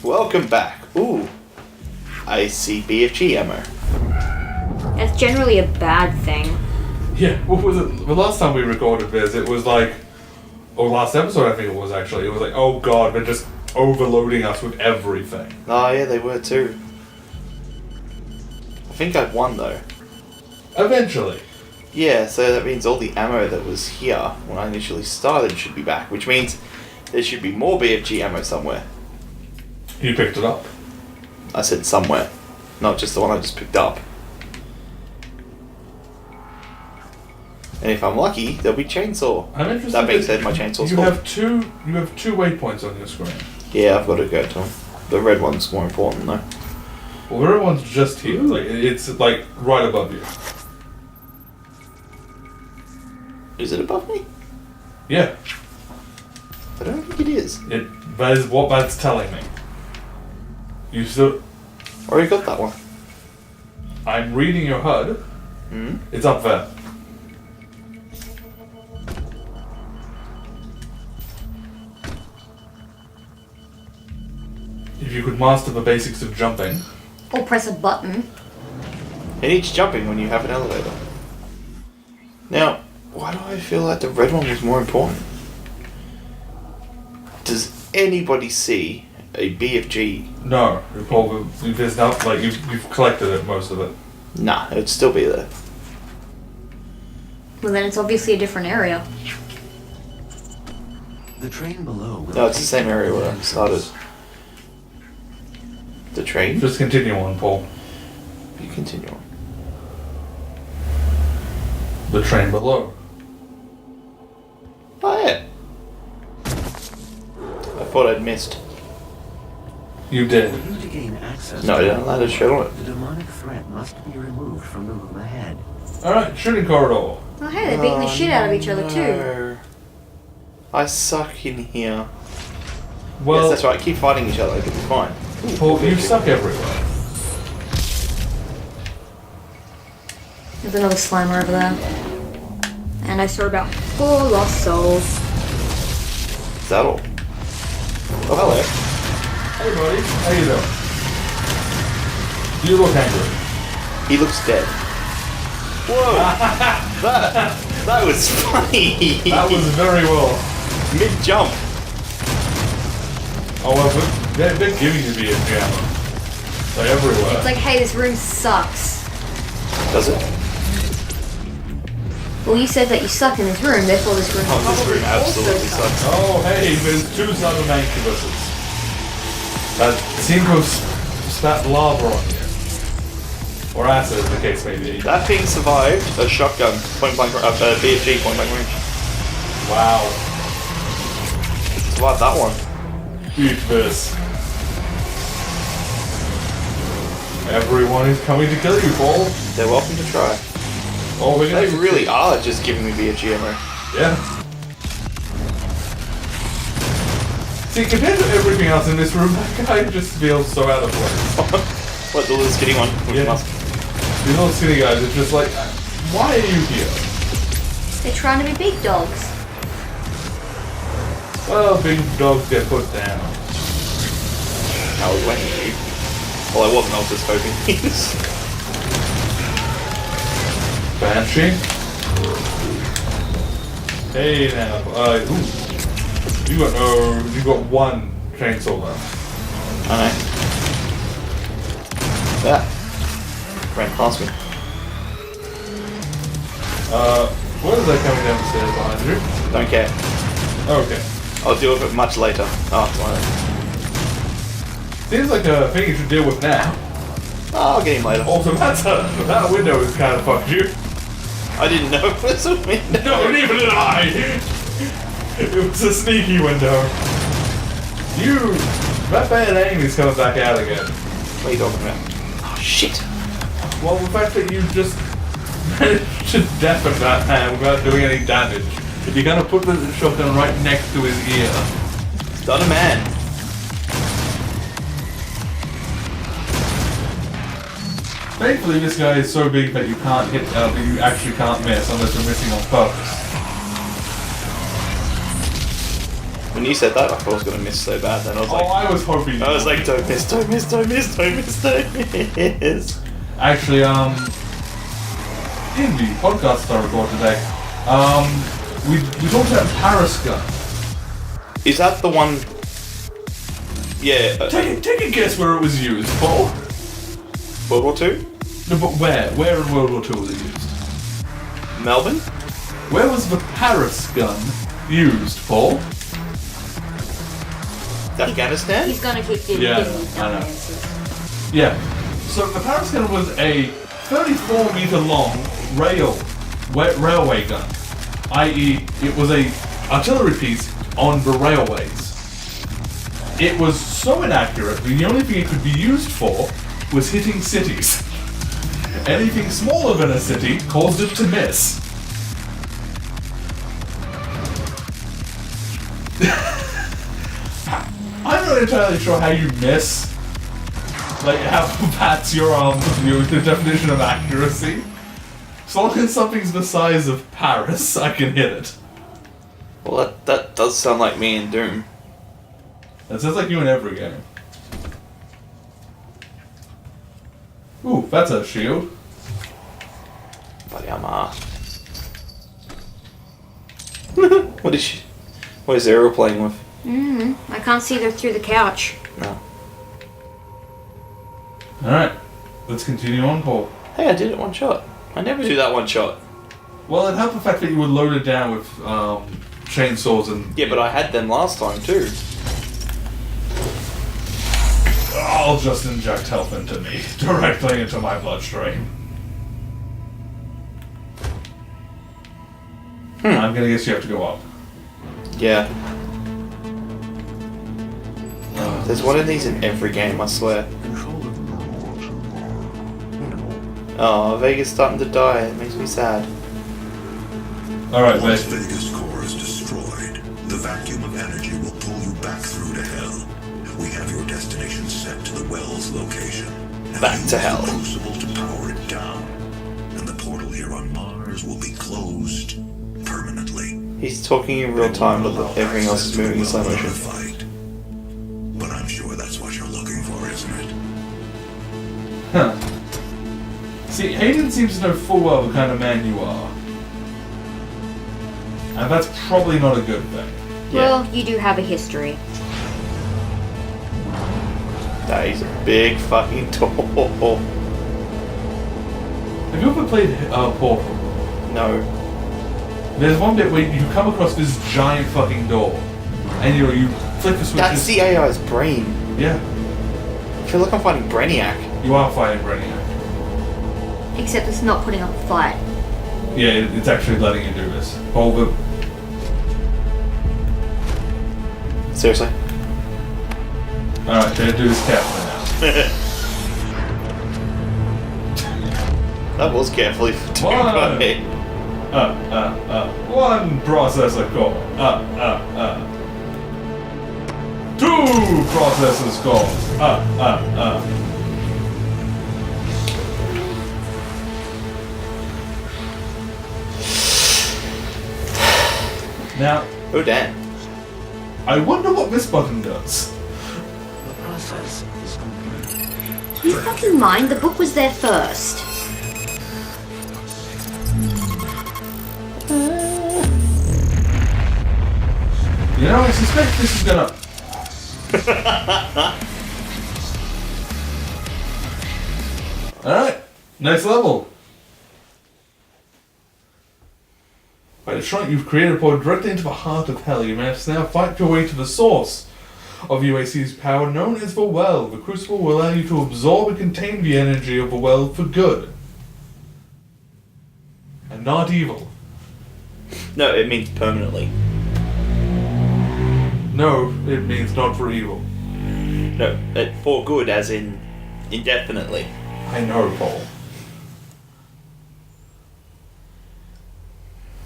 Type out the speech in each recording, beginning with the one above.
Welcome back. Ooh. I see BFG ammo. That's generally a bad thing. Yeah, what was it? The last time we recorded this, it was like... Or last episode, I think it was actually. It was like, oh god, they're just overloading us with everything. Oh yeah, they were too. I think I've won though. Eventually. Yeah, so that means all the ammo that was here when I initially started should be back, which means there should be more BFG ammo somewhere. You picked it up. I said somewhere, not just the one I just picked up. And if I'm lucky, there'll be chainsaw. I'm interested. That being said, my chainsaw's you full. have two waypoints on your screen. Yeah, I've got to go to them. The red one's more important though. Well, the other one's just here. Like it's like right above you. Is it above me? Yeah. I don't think it is. That is what that's telling me. You still... Already got that one. I'm reading your HUD. Hmm? It's up there. If you could master the basics of jumping. Or press a button. It needs jumping when you have an elevator. Now, why do I feel like the red one was more important? Does anybody see a BFG? No, there's not, like, you've collected it, most of it. Nah, it'd still be there. Well, then it's obviously a different area. The train below will No, it's the same area where I started. The train? Just continue on, Paul. You continue on. The train below. Oh yeah. I thought I'd missed. You did. For you to gain access No, I to didn't let it show it. the demonic threat must be removed from the room ahead. Alright, shooting corridor. Oh, hey, they're beating the shit out of each other too. no. I suck in here. Well, Yes, that's right. Keep fighting each other. It'll be fine. Paul, you suck everywhere. There's another slimer over there. And I saw about 4 lost souls. Is that all? Oh, hello. Hey buddy, how you doing? You look angry. He looks dead. Whoa! that was funny. That was very well. mid-jump. Oh well, they're giving you the ammo. They're everywhere. It's like, hey, this room sucks. Does it? Well, you said that you suck in this room, therefore this room Oh, this probably room absolutely also sucks. sucks. Oh hey, there's 2 southern incubuses. That seem to have spat lava on you. Or acid, as the case may be. That thing survived a shotgun, point blank, BFG, point blank range. Wow. Survived that one. Eat this. Everyone is coming to kill you, Paul. They're welcome to try. Oh, we're They gonna really are just giving me BFG ammo. Yeah. See, compared to everything else in this room, that guy just feels so out of place. What, the little skinny one? With Yeah. mask? These little skinny guys are just like, why are you here? They're trying to be big dogs. Well, big dogs get put down. I was waiting for you. Well, I wasn't, I was just hoping. Banshee. Hey now, ooh. You got 1 chainsaw left. Alright. That. Ran past me. What is that coming down the stairs behind you? Don't care. Okay. I'll deal with it much later. Oh, Seems like a thing you should deal with now. I'll get him later. Also, that window is kind of fucked you. I didn't know it was a window. No, neither did I! It was a sneaky window. That bad aim is coming back out again. What are you talking about? Oh, shit. Well, the fact that you just managed to deafen that man without doing any damage. You're gonna put the shotgun right next to his ear. It's not a man. Thankfully, this guy is so big that you can't hit, that you actually can't miss unless you're missing on purpose. When When you said that, I thought I was going to miss so bad. Then I was Oh, like, I was hoping. don't miss, don't miss, don't miss, don't miss, don't miss. Actually, in the podcast I record today, we talked about Paris gun. Is that the one? Yeah. Take a guess where it was used, Paul. World War Two? No, but where? Where in World War II was it used? Melbourne? Where was the Paris gun used, Paul? Afghanistan? He's gonna keep giving Yeah, these I dumb know. answers. Yeah. So the Paris gun was a 34-meter long railway gun, i.e., it was a artillery piece on the railways. It was so inaccurate that the only thing it could be used for was hitting cities. Anything smaller than a city caused it to miss. I'm not entirely sure how you miss. Like, how that's your the definition of accuracy. As long as something's the size of Paris, I can hit it. Well, that does sound like me in Doom. That sounds like you in every game. Ooh, that's a shield. Bloody Amar. What is Zero playing with? I can't see her through the couch. No. Alright, let's continue on, Paul. Hey, I did it one shot. I never do that one shot. Well, it helped the fact that you were loaded down with chainsaws and... Yeah, but I had them last time too. I'll just inject health into me, directly into my bloodstream. I'm gonna guess you have to go up. Yeah. There's one of these in every game, I swear. Oh, Vega's starting to die. It makes me sad. Alright, Once mate. Vegas core is destroyed, the vacuum of energy will pull you back through to hell. We have your destination set to the well's location. Now Back use to the hell. crucible to power it down, and the portal here on Mars will be closed permanently. He's talking in real time, but everything else is moving in slow motion. Fight. But I'm sure that's what you're looking for, isn't it? Huh. See, Hayden seems to know full well the kind of man you are. And that's probably not a good thing. Well, you do have a history. Nah, he's a big fucking doll. Have you ever played Portal? No. There's one bit where you come across this giant fucking door, and you flick the switches. That's the AI's brain. Yeah, I feel like I'm fighting Brainiac. you are fighting Brainiac. Except it's not putting up a fight. Yeah, it's actually letting you do this. Hold it. Seriously? Alright, do this carefully now. That was carefully done by me. One processor core. Two processors core. Now, Oh damn. I wonder what this button does. The process is complete. You fucking mind? The book was there first. You know, I suspect this is gonna... Alright, next level. By destroying, you've created a portal directly into the heart of hell. You must now fight your way to the source of UAC's power, known as the Well. The Crucible will allow you to absorb and contain the energy of the Well for good. And not evil. No, it means permanently. No, it means not for evil. No, for good, as in indefinitely. I know, Paul.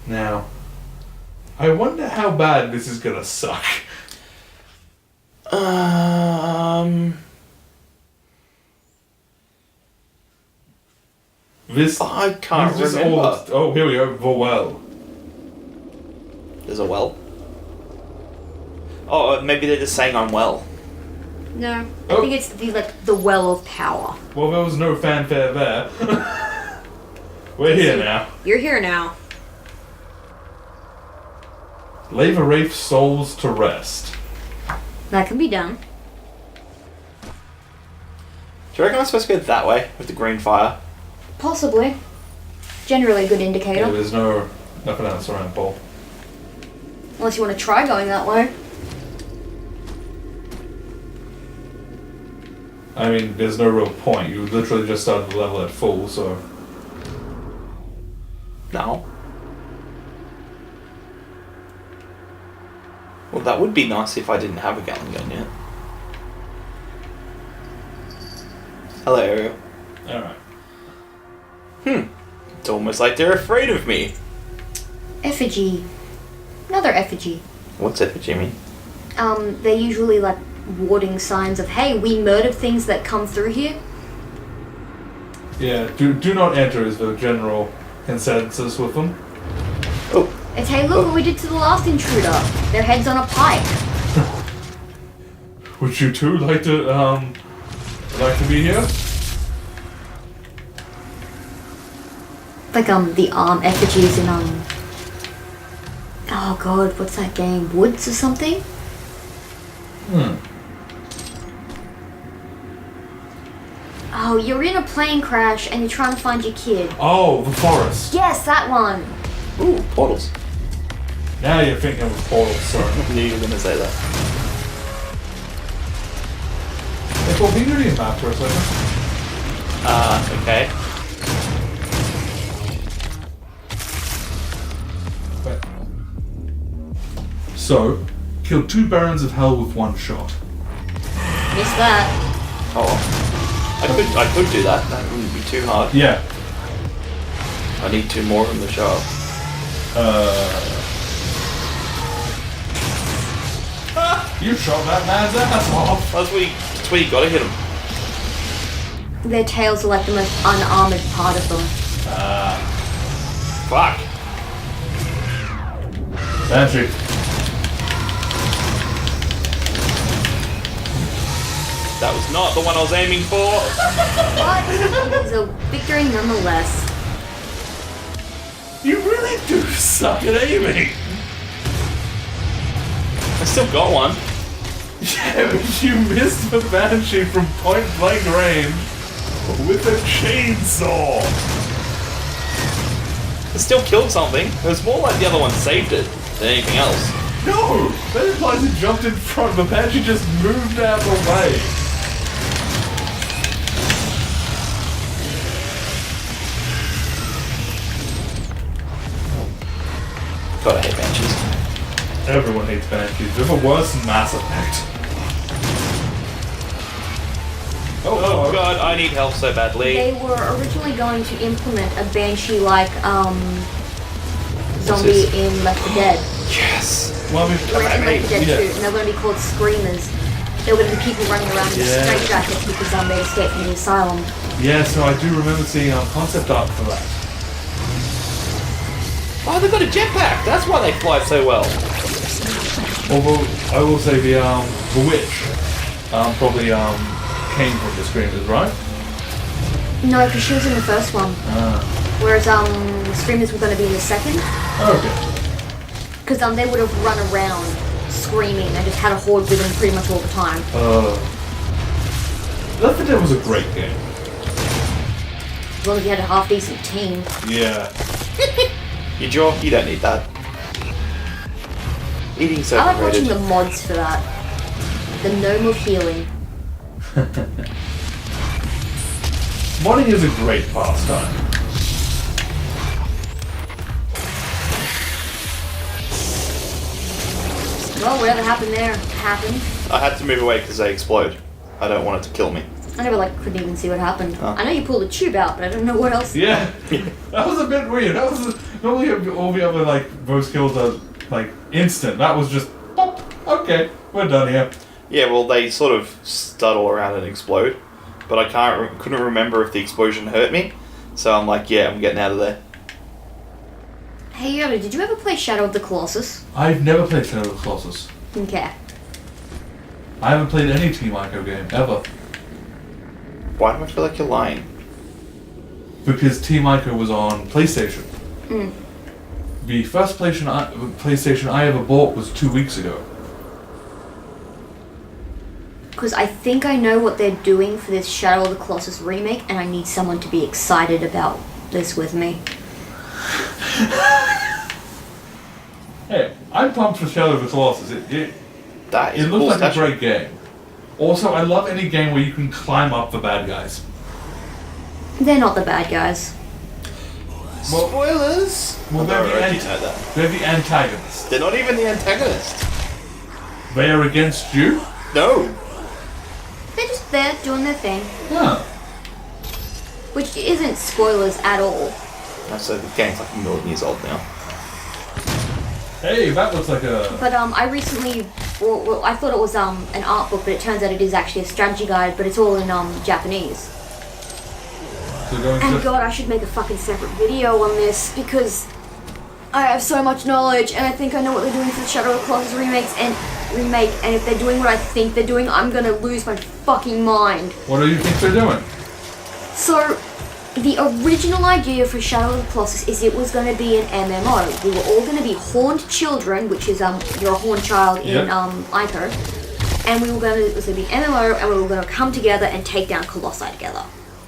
Now, I wonder how bad this is gonna suck. This. I can't this is remember. all- oh, here we go. The well. There's a well. Oh, maybe they're just saying I'm well. No, I Oh. think it's the well of power. Well, there was no fanfare there. We're here now. You're here now. Lay the Wraith's souls to rest. That can be done. Do you reckon I'm supposed to go that way with the green fire? Possibly. Generally a good indicator. Yeah, there's nothing else around, Paul. Unless you want to try going that way. I mean, there's no real point. You literally just started the level at full, so... No. Well, that would be nice if I didn't have a Gatling gun yet. Hello, Ariel. Alright. It's almost like they're afraid of me. Effigy. Another effigy. What's effigy mean? They're usually like warding signs of, hey, we murdered things that come through here. Yeah, do not enter is the general consensus with them. Oh, It's, hey, look what we did to the last intruder. Their head's on a pike. Would you two like to be here? Like, the arm effigies in, oh god, what's that game? Woods or something? Oh, you're in a plane crash and you're trying to find your kid. Oh, the forest. Yes, that one. ooh, portals. Now you're thinking of portals, sorry. I knew you were going to say that. Hey, Paul, can you do the map for a second? Okay. Wait. So, kill 2 Barons of Hell with 1 shot. Missed that. Oh, I could do that. That wouldn't be too hard. Yeah. I need 2 more from the shop. You shot that man's ass off. That's where you gotta hit him. Their tails are like the most unarmored part of them. Fuck. Banshee. That was not the one I was aiming for. But it's a victory nonetheless. You really do suck at aiming. I still got one. Yeah, but you missed the Banshee from point blank range with a chainsaw. It still killed something. It was more like the other one saved it than anything else. No! That implies it jumped in front, the Banshee just moved out of the way. God, I hate banshees. Everyone hates Banshees. They're the worst in Mass Effect. Oh god, I need help so badly. They were originally going to implement a banshee-like zombie this? in Left 4 Dead. Yes. Well, I mean, Or in Left 4 Dead yeah. 2, and they're going to be called Screamers. They were going to be people running around in Yeah. straitjackets because they escaped from the asylum. Yeah, so I do remember seeing concept art for that. Oh, they've got a jetpack. That's why they fly so well. Although I will say the witch probably came from the Screamers, right? No, because she was in the first one. Whereas Screamers were going to be in the second. Okay. Because they would have run around screaming and just had a horde with them pretty much all the time. Left 4 Dead was a great game. As long as you had a half-decent team. Yeah. You draw? You don't need that. Eating so I like watching overrated. the mods for that. The Gnome of Healing. Modding is a great pastime. Well, whatever happened there happened. I had to move away because they explode. I don't want it to kill me. I never couldn't even see what happened. Oh. I know you pulled a tube out, but I don't know what else. Yeah. That was a bit weird. That was normally all the other voice kills are instant. That was just pop. Okay, we're done here. Yeah, well, they sort of scuttle around and explode, but I couldn't remember if the explosion hurt me. So I'm like, yeah, I'm getting out of there. Hey Yoda, did you ever play Shadow of the Colossus? I've never played Shadow of the Colossus. Okay. I haven't played any Team Ico game ever. Why do I feel like you're lying? Because Team Ico was on PlayStation. The first PlayStation I ever bought was 2 weeks ago. Because I think I know what they're doing for this Shadow of the Colossus remake, and I need someone to be excited about this with me. Hey, I'm pumped for Shadow of the Colossus. That is It a looks cool like statue. a great game. Also, I love any game where you can climb up the bad guys. They're not the bad guys. Spoilers! Well, I they're already the, know that. they're the antagonists. They're not even the antagonist. They are against you? No. They're just there doing their thing, Yeah. which isn't spoilers at all. So the game's like a million years old now. Hey, that looks like a... But I recently, well, I thought it was an art book, but it turns out it is actually a strategy guide, but it's all in Japanese. So going And to... God, I should make a fucking separate video on this because I have so much knowledge, and I think I know what they're doing for the Shadow of the Colossus remake. And if they're doing what I think they're doing, I'm gonna lose my fucking mind. What do you think they're doing? So, the original idea for Shadow of the Colossus is it was going to be an MMO. We were all going to be horned children, which is you're a horned child in Yep. Ico, and it was going to be MMO, and we were going to come together and take down Colossi together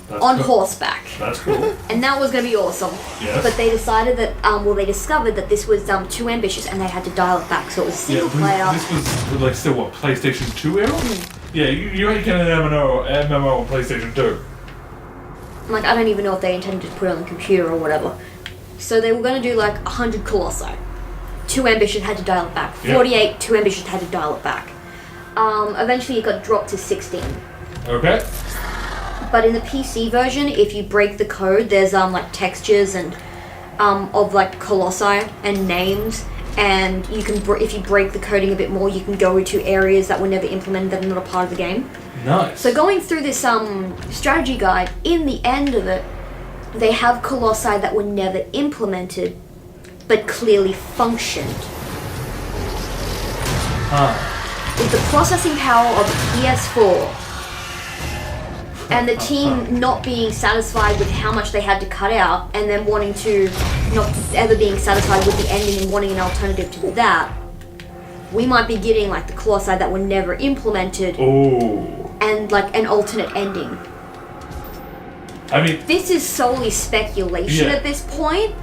That's on cool. horseback, That's cool. and that was going to be awesome. Yes. But they decided that they discovered that this was too ambitious, and they had to dial it back. So it was single player. This was like still what, PlayStation 2 era? Yeah, you ain't getting an MMO on PlayStation 2. Like, I don't even know if they intended to put it on the computer or whatever. So they were going to do like 100 Colossi. Too ambitious, had to dial it back. Yep. 48, too ambitious, had to dial it back. Eventually it got dropped to 16. Okay. But in the PC version, if you break the code, there's like textures and of like Colossi and names. And you can, if you break the coding a bit more, you can go into areas that were never implemented that are not a part of the game. Nice. So going through this strategy guide, in the end of it, they have Colossi that were never implemented, but clearly functioned. With the processing power of a PS4, and the team not being satisfied with how much they had to cut out, and then wanting to, not ever being satisfied with the ending and wanting an alternative to that, we might be getting like the Colossi that were never implemented. Ooh. And like an alternate ending. I mean, This is solely speculation Yeah. at this point.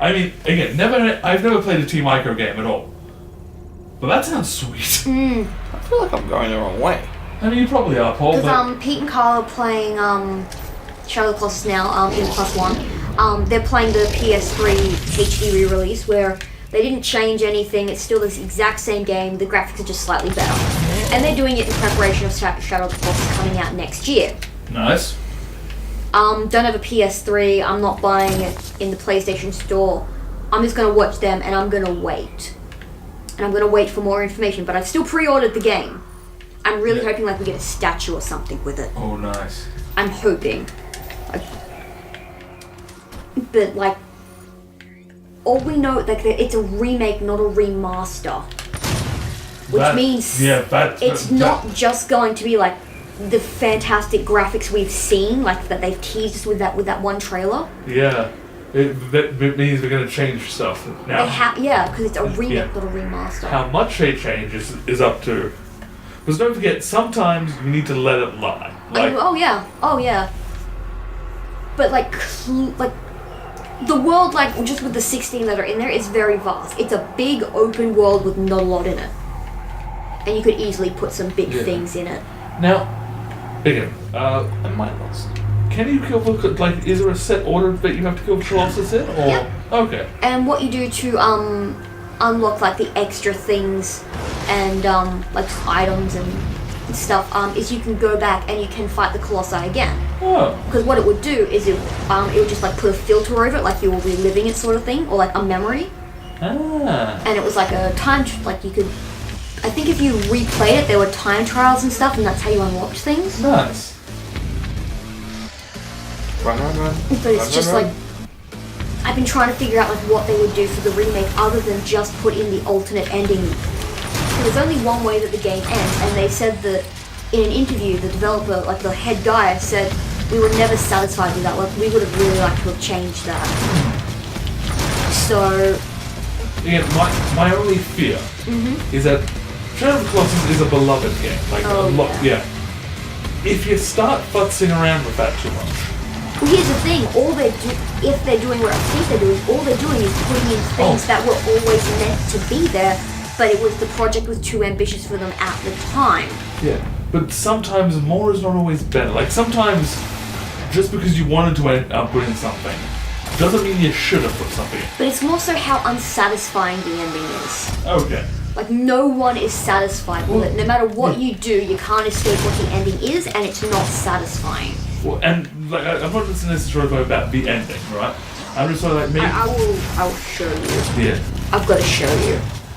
Again, I've never played a Team Ico game at all. But that sounds sweet. I feel like I'm going the wrong way. I mean, you probably are, Paul, but... Because Pete and Carl are playing Shadow of the Colossus now in +1. They're playing the PS3 HD re-release where they didn't change anything. It's still this exact same game. The graphics are just slightly better. And they're doing it in preparation of Shadow of the Colossus coming out next year. Nice. Don't have a PS3. I'm not buying it in the PlayStation Store. I'm just gonna watch them and I'm gonna wait. And I'm gonna wait for more information. But I've still pre-ordered the game. I'm really hoping like we get a statue or something with it. Oh, nice. I'm hoping. But like, all we know like it's a remake, not a remaster. Which means it's not just going to be like the fantastic graphics we've seen, like that they've teased us with that one trailer. Yeah. It means we're going to change stuff now. Because it's a remake, Yeah. not a remaster. How much they change is up to... Because don't forget, sometimes you need to let it lie. Like, oh yeah. But like the world, like just with the 16 that are in there, is very vast. It's a big open world with not a lot in it, and you could easily put some big things in it. now, again, Am I lost? can you kill the... Like, is there a set order that you have to kill the Colossus in? Or... Yep. Okay. And what you do to unlock like the extra things and like items and stuff is you can go back and you can fight the Colossi again. Oh. Because what it would do is it would just like put a filter over it, like you were reliving it sort of thing, or like a memory. Ah. And it was like a like you could, I think if you replayed it, there were time trials and stuff, and that's how you unlocked things. Nice. Run. But it's just like, I've been trying to figure out like what they would do for the remake other than just put in the alternate ending. So there's only one way that the game ends, and they said that in an interview, the developer, like the head guy, said we were never satisfied with that. Like we would have really liked to have changed that. So Again, my only fear is that Shadow of the Colossus is a beloved game. Like Oh, a lot, yeah. If you start futzing around with that too much, well, here's the thing: if they're doing what I think they're doing, all they're doing is putting in things that were always meant to be there, but the project was too ambitious for them at the time. yeah. But sometimes more is not always better. Like sometimes, just because you wanted to put in something, doesn't mean you should have put something in. But it's more so how unsatisfying the ending is. Okay. Like, no one is satisfied with it. No matter what you do, you can't escape what the ending is, and it's not satisfying. Well, and like I'm not listening necessarily about the ending, right? I'm just sort of like maybe. I will show you. Yeah. I've got to show you.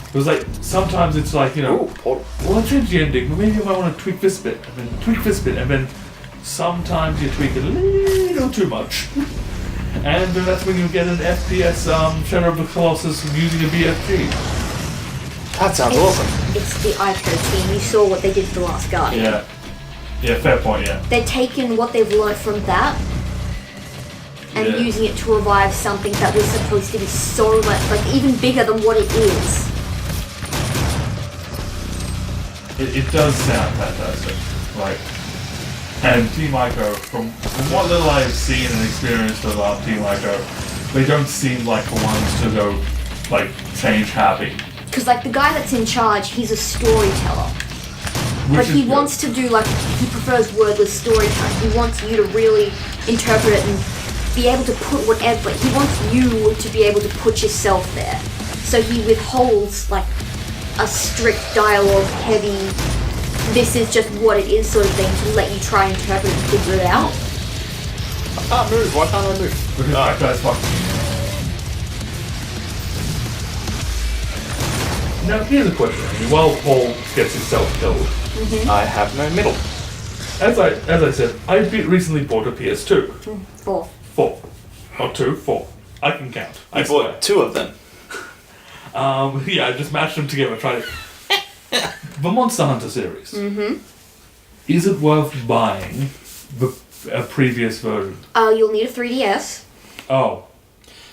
It was like sometimes it's like, you know, Ooh, portal. well, I changed the ending, but maybe I might want to tweak this bit, and then tweak this bit, and then sometimes you tweak it a little too much. And then that's when you get an FPS Shadow of the Colossus using a BFG. That sounds awesome. It's the ICO team. You saw what they did for The Last Guardian. Yeah. Yeah, fair point, yeah. They're taking what they've learned from that and Yeah. using it to revive something that was supposed to be so much, like, even bigger than what it is. It does sound fantastic. Like, and Team Ico, from what little I've seen and experienced of Team Ico, they don't seem like the ones to go, like, change happy. Because, like, the guy that's in charge, he's a storyteller. Which But is he good. wants to do, like, he prefers wordless storytelling. He wants you to really interpret it and be able to put whatever, he wants you to be able to put yourself there. So he withholds, like, a strict dialogue heavy, this is just what it is sort of thing to let you try and interpret it and figure it out. I can't move. Why can't I move? Because that guy's fucking. Now, here's a question. I mean, while Paul gets himself killed, I have no middle. as I said, I recently bought a PS2. 4. 4. Not 2, 4. I can count. I I bought two of them. Yeah, I just mashed them together, tried it. The Monster Hunter series. Is it worth buying a previous version? You'll need a 3DS. Oh.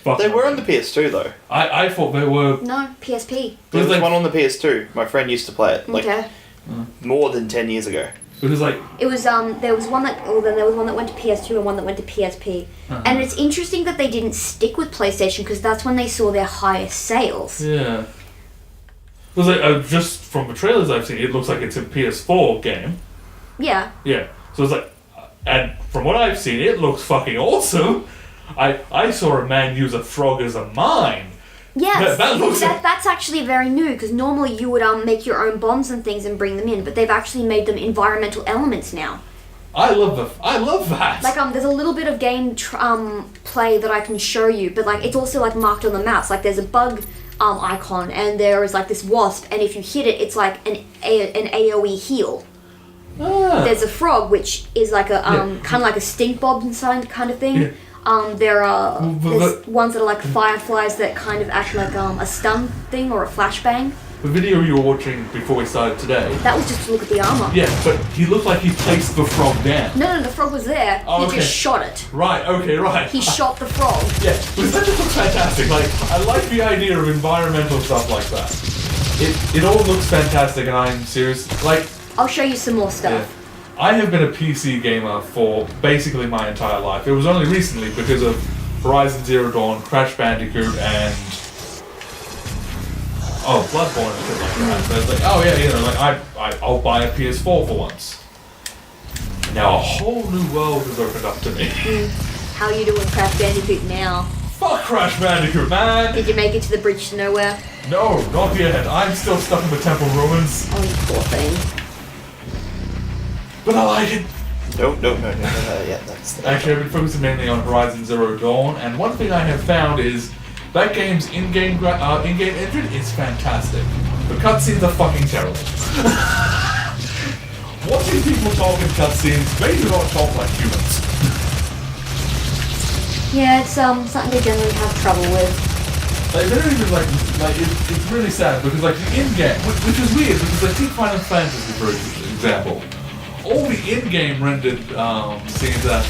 Fuck They no. were on the PS2 though. I thought they were... No, PSP. There was like- one on the PS2. My friend used to play it like Okay. more than 10 years ago. Because like... It was there was one that then there was one that went to PS2 and one that went to PSP. And it's interesting that they didn't stick with PlayStation because that's when they saw their highest sales. Yeah. Because like, just from the trailers I've seen, it looks like it's a PS4 game. Yeah. Yeah. So it's like... And from what I've seen, it looks fucking awesome. I saw a man use a frog as a mine. Yes, That looks- that's actually very new because normally you would make your own bombs and things and bring them in, but they've actually made them environmental elements now. I love that. Like there's a little bit of game play that I can show you, but like it's also like marked on the maps. Like there's a bug icon and there is like this wasp, and if you hit it, it's like an AOE heal. Ah. There's a frog which is like a Yeah. kind of like a stink bob inside kind of thing. Yeah. There are But- there's ones that are like fireflies that kind of act like a stun thing or a flashbang. The video you were watching before we started today. That was just to look at the armor. Yeah, but he looked like he placed the frog down. No, the frog was there. Oh, He okay. just shot it. Right, okay, right. He shot the frog. Yeah, because that just looks fantastic. Like, I like the idea of environmental stuff like that. It all looks fantastic, and I'm serious. Like, I'll show you some more yeah. stuff. I have been a PC gamer for basically my entire life. It was only recently because of Horizon Zero Dawn, Crash Bandicoot, and Bloodborne and shit like that. So it's like, oh yeah, you know, like I'll buy a PS4 for once. Now a whole new world has opened up to me. How you doing, Crash Bandicoot now? Fuck Crash Bandicoot, man! Did you make it to the bridge to nowhere? No, not yet. I'm still stuck in the temple ruins, Oh, you poor thing. but I like it. No. Yeah, that's. Actually, I've been focusing mainly on Horizon Zero Dawn, and one thing I have found is that game's in-game engine is fantastic. The cutscenes are fucking terrible. Watching people talk in cutscenes, they do not talk like humans. Yeah, it's something they generally have trouble with. Like, they don't even, it's really sad, because, like, the in-game, which is weird, because, like, take Final Fantasy, for example. All the in-game rendered scenes are,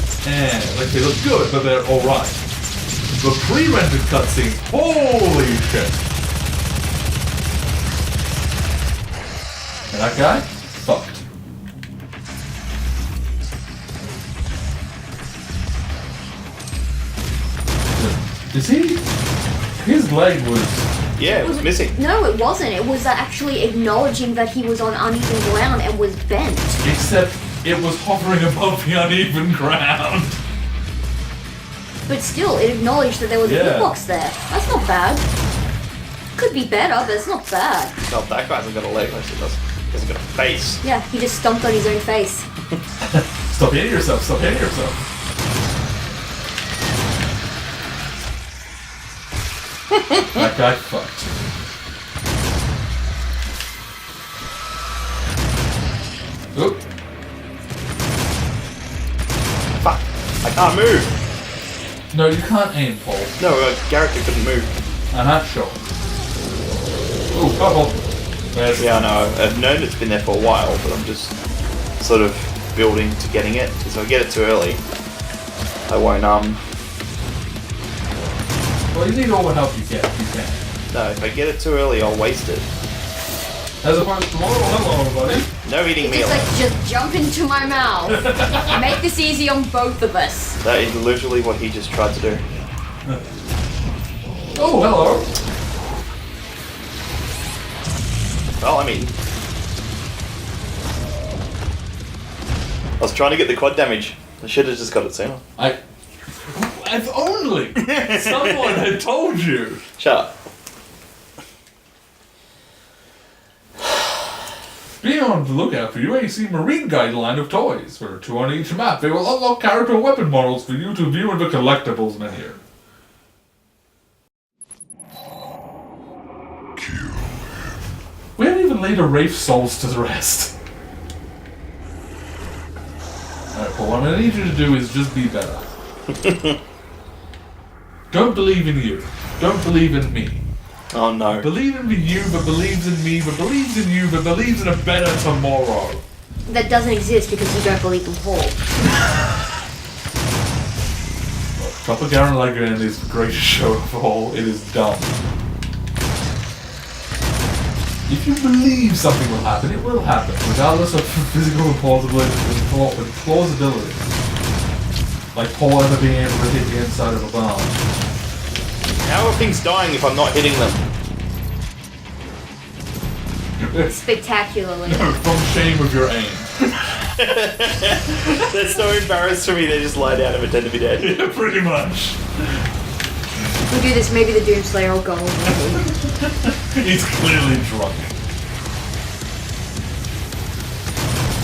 like, they look good, but they're alright. The pre-rendered cutscenes, holy shit! And that guy? Fucked. Is he? His leg was... Yeah, it was missing. No, it wasn't. It was actually acknowledging that he was on uneven ground and was bent. Except it was hovering above the uneven ground. But still, it acknowledged that there was a Yeah. hitbox there. That's not bad. Could be better, but it's not bad. No, that guy hasn't got a leg, unless he does. He hasn't got a face. Yeah, he just stomped on his own face. Stop hitting yourself, stop hitting yourself. That guy fucked. Oop. Fuck. I can't move. No, you can't aim, Paul. No, character couldn't move. Sure. Ooh, bubble. There's Yeah, I know. I've known it's been there for a while, but I'm just sort of building to getting it. Because if I get it too early, I won't, Well, you need all the help you get, if you can. No, if I get it too early, I'll waste it. As opposed to, hello, everybody. No eating It's meal. like, just jump into my mouth. Make this easy on both of us. That is literally what he just tried to do. Oh, hello. Well, I mean... I was trying to get the quad damage. I should have just got it sooner. If only someone had told you. Shut up. Be on the lookout for UAC Marine Guide line of toys. For 2 on each map, they will unlock character weapon models for you to view in the collectibles menu. We haven't even laid a Wraith Souls to the rest. Alright, well, what I'm gonna need you to do is just be better. Don't believe in you. Don't believe in me. Oh no. Believe in you, but believes in me, but believes in you, but believes in a better tomorrow. That doesn't exist because you don't believe in Paul. Copper Garen Legrand is the greatest show of all. It is dumb. If you believe something will happen, it will happen, regardless of physical plausibility. Like Paul ever being able to hit the inside of a barn. How are things dying if I'm not hitting them? Spectacularly. From shame of your aim. They're so embarrassed for me, they just lie down and pretend to be dead. Yeah, pretty much. If we do this, maybe the Doomslayer will go away. He's clearly drunk.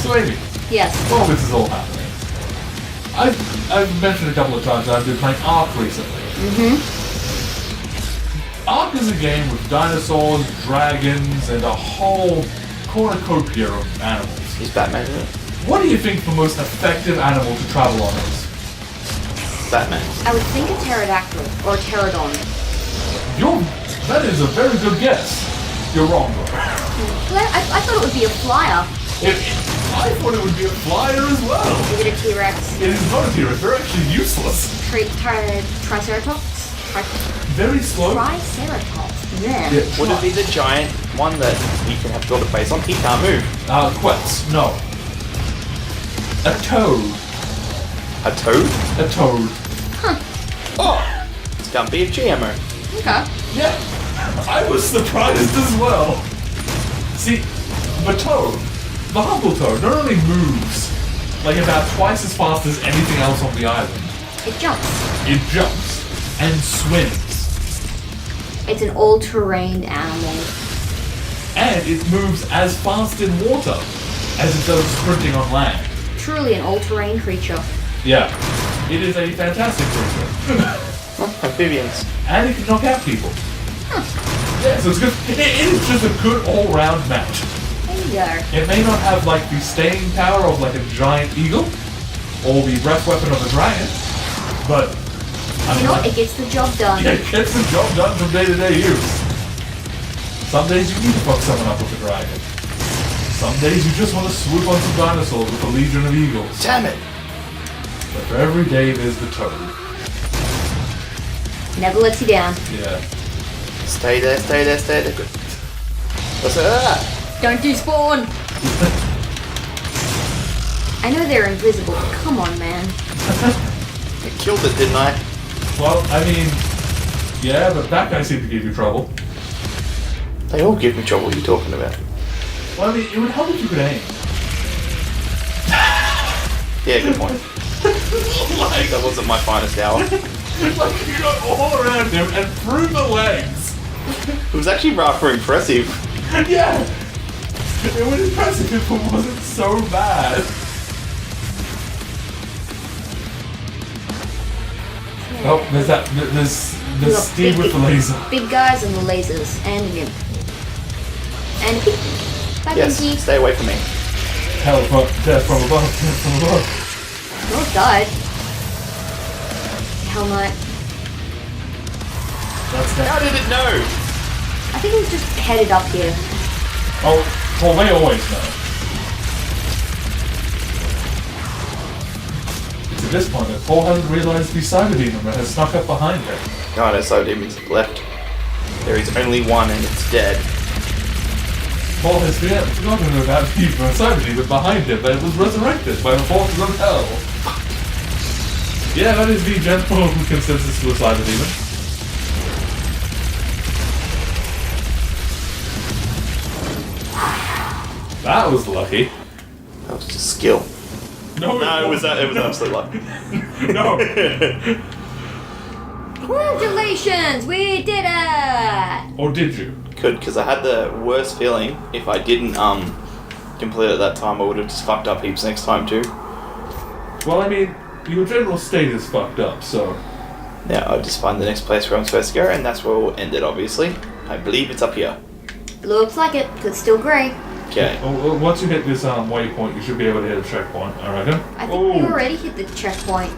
So Amy, Yes. while this is all happening, I've mentioned a couple of times that I've been playing Ark recently. Ark is a game with dinosaurs, dragons, and a whole cornucopia of animals. He's Batman, isn't it? What do you think the most effective animal to travel on is? Batman. I would think a pterodactyl or a pterodon. That is a very good guess. You're wrong, though. Well, I thought it would be a flyer. I thought it would be a flyer as well. Is it a T-Rex? It is not a T-Rex. They're actually useless. Triceratops? Very slow. Triceratops. Yeah. Yeah, Would it be the giant one that you can have built a face on? He can't move. Quetz. No. A toad. A toad? A toad. Oh! It's gonna be a GMO. Okay. Yeah. I was surprised as well. See, the toad, the humble toad, not only moves like about twice as fast as anything else on the island, It jumps. it jumps and swims. It's an all-terrain animal. And it moves as fast in water as it does sprinting on land. Truly an all-terrain creature. Yeah. It is a fantastic creature. Amphibians. And it can knock out people. Yeah, so it's good. It is just a good all-round match. There you go. It may not have like the staying power of like a giant eagle or the breath weapon of a dragon, but You know what? It gets the job done. Yeah, it gets the job done from day-to-day use. Some days you need to fuck someone up with a dragon. Some days you just want to swoop on some dinosaurs with a legion of eagles. Damn it! But for every day there's the toad. Never lets you down. Yeah. Stay there, stay there, stay there. Good. What's that? Don't despawn! I know they're invisible, but come on, man. I killed it, didn't I? Well, I mean, yeah, but that guy seemed to give you trouble. They all give me trouble. What are you talking about? Well, I mean, it would help if you could aim. Yeah, good point. Like, That wasn't my finest hour. like you got all around him and through the legs. It was actually rather impressive. Yeah. It would be impressive if it wasn't so bad. Oh, there's We got Steve with the laser. Big guys and the lasers. And him. And him. Bye, Yes, Pinky. stay away from me. Hell, death from above, death from above. North died. Hell Knight. That's that. How did it know? I think it was just headed up here. Oh, well, they always know. It's at this point that Paul hasn't realized the cyber demon that has snuck up behind him. Oh no, so demons left. There is only one and it's dead. Paul has forgotten about the cyber demon behind him that was resurrected by the forces of hell. Yeah, that is the general consensus for the cyber demon. That was lucky. That was just skill. No, No, it was absolute luck. No. Congratulations! We did it! Or did you? Good, because I had the worst feeling if I didn't complete it that time, I would have just fucked up heaps next time too. Well, I mean, your general state is fucked up, so... Now I'll just find the next place where I'm supposed to go, and that's where we'll end it, obviously. I believe it's up here. Looks like it, 'cause it's still grey. Okay. Well, once you hit this waypoint, you should be able to hit a checkpoint, I reckon. I think we already hit the checkpoint.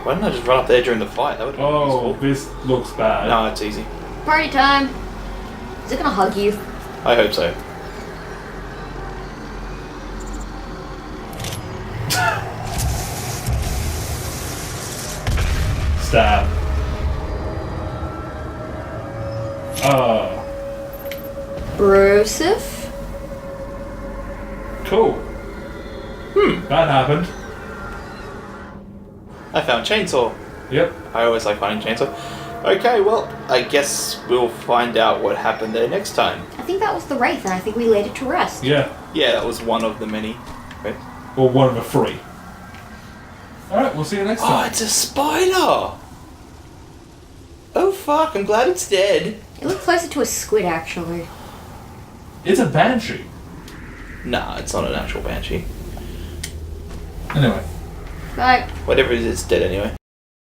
Why didn't I just run up there during the fight? That would have been Oh, useful. this looks bad. No, it's easy. Party time! Is it gonna hug you? I hope so. Stab. Brosif? Cool. That happened. I found chainsaw. Yep. I always like finding chainsaw. Okay, well, I guess we'll find out what happened there next time. I think that was the Wraith, and I think we laid it to rest. Yeah. Yeah, that was one of the many. Right? Or one of the three. Alright, we'll see you next Oh, time. it's a spider! Oh fuck, I'm glad it's dead. It looked closer to a squid, actually. It's a banshee. Nah, it's not an actual banshee. Anyway. Bye. Whatever it is, it's dead anyway.